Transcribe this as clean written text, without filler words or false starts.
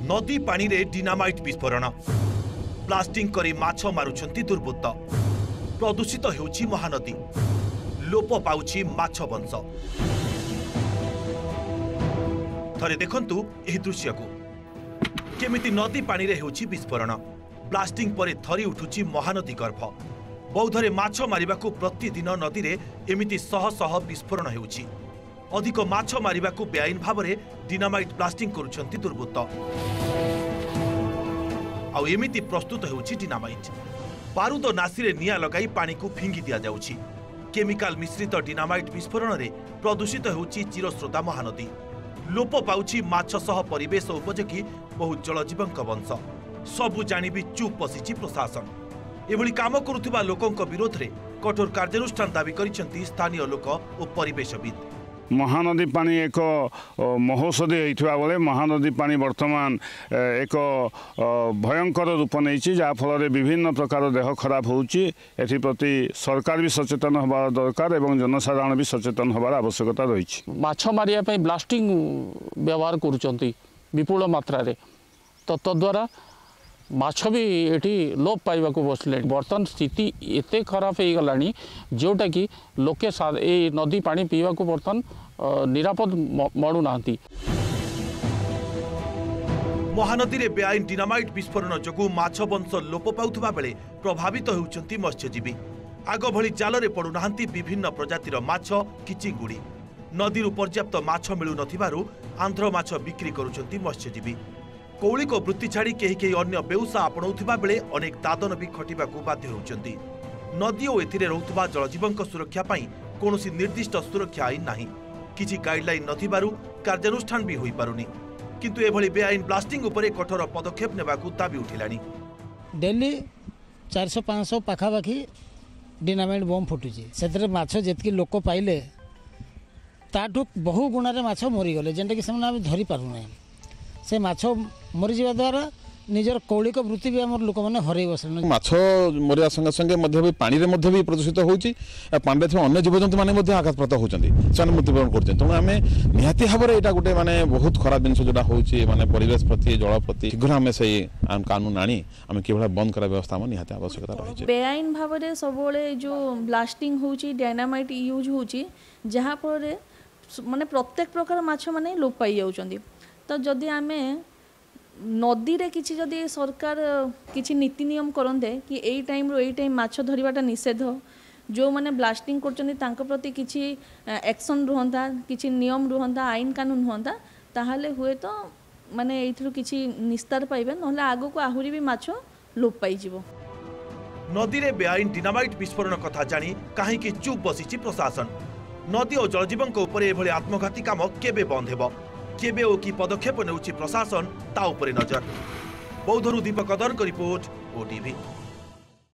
नदी पानी रे डिनामाइट विस्फोरण ब्लास्टिंग करी माछ मारुछंती दुर्बृत्त प्रदूषित हेउछि महानदी लोप पाउछि माछ वंश। थरे देखंतु एही दृश्य को केमिति नदी पानी रे हेउछि विस्फोरण ब्लास्टिंग परे थरी उठुछि महानदी गर्भ। बौद्धरे माछ मारिबाकू प्रतिदिन नदी रे एमिति शह शह विस्फोरण हेउछि। अधिक माछ मारिबाकू बेआईन भावरे डिनामाइट ब्लास्टिंग करुछंती दुर्बृत्त। आउ एमिति प्रस्तुत हेउछि डिनामाइट बारूद नासी रे निया लगाई पानी को फिंगी दिया जाउछि। केमिकाल मिश्रित डिनामाइट विस्फोरण रे प्रदूषित हेउछि चिरस्रोता महानदी लोप पाउछि माछ सह परिवेश उपयोगी बहु जलजीवंक वंश। सबु जानि भी चुप बसिछि प्रशासन। एभली काम करुथिबा लोकंक विरोध रे कठोर कार्यानुष्ठान दाबी करिसेंती स्थानीय लोक और परिवेशविद। महानदी पानी एक महोषधि होइथिबा बेले महानदी पानी वर्तमान एक भयंकर रूप नहीं जहाँ फल विभिन्न प्रकार देह खराब होउछि। एथि प्रति सरकार भी सचेतन होबार दरकार एवं जनसाधारण भी सचेतन होबार आवश्यकता रही। माछ मारिया पई ब्लास्टिंग व्यवहार करुचंती विपुल मात्रा रे तो तद्वारा माछ भी एठी लोप पाइबा को बसले। बर्तमान स्थिति एते खराब हो गलानी जोटा कि लोके ए नदी पानी पीवा को बर्तमान निरापद मणु नांती। महानदी रे बेआईन डिनामाइट विस्फोरण जगु माछ वंश लोप पाउथबा बेले प्रभावित होउचंती मत्स्यजीवी। आग भली जाल रे पडु नाहंती विभिन्न प्रजातिर माछ कि चिंगुडी। नदी पर्याप्त माछ मिलु नथिबारु आंध्र माछ बिक्री करुचंती मत्स्यजीवी। कौलिक वृत्ति छाड़ी कहीं अन्य बेउसा आपणाउथिबा बेले अनेक दादन भी खटिबाकू बाध्य होउचंती। नदी और एथिरे रहुथबा जलजीवंक सुरक्षा पाई कोनोसी निर्दिष्ट सुरक्षा आईन नाही। किछि गाइडलाइन नथिबारु कार्यानुष्ठान भी होई पारुनी। किंतु एभली बेआईन ब्लास्टिंग उपरे कठोर पदक्षेप नेबाकू दाबी उठिलानी। डेली 400-500 पाखापाखि डिनामाइट बम फुटुची। सेतरे माछ जेतकी लोक पाइले ताठू बहु गुणारे माछ मरीगले जेनटा कि सेमना धरी पारु नाही। से माछ मरी जावा द्वारा निजर कौलिक वृत्ति भी आम लोक मैंने हर बसले। माछ मरिया संगे संगे पानी भी प्रदूषित होउछि। पानी थे अन्य जीवजंतु मैंने आघातप्राप्त होती मृत्युवरण कर। तेणु आम निहाती भाव में यहाँ गोटे माने बहुत खराब जिन जोटा होने परिवेश प्रति जल प्रति शीघ्र आम से कानून आनी आम कि बंद करा व्यवस्था निहाती आवश्यकता रही। बेआईन भाव में सब जो ब्लास्टिंग होउछि डायनामाइट यूज होउछि जहाँ फल माने प्रत्येक प्रकार माछ माने लोप पाई जाउछंती। तो जदि आमे नदी रे किछि जदि सरकार किछि नीति नियम करंदे कि एई टाइम रो एई टाइम माछ धरिबाटा निषेध जो माने ब्लास्टिंग करचंती तांको प्रति किछि एक्शन रुहंता किछि नियम रुहंता आईन कानून हुंता ताहाले हुए तो माने एइथरो किछि निस्तार पाइबे नहले आगो को आहुरी भी माछ लोप पाई जिवो। नदी रे बेआईन डिनामाइट विस्फोरण कथा जानी काहे कि चुप बसिछि प्रशासन। नदी और जलजीवंक उपरे एभली आत्मघाती काम केबे बंद हेबो केबे ओ की पदक्षेप नेउछि प्रशासन ता उपरे नजर। बौद्धरू दीपक दरक रिपोर्ट ओटीवी।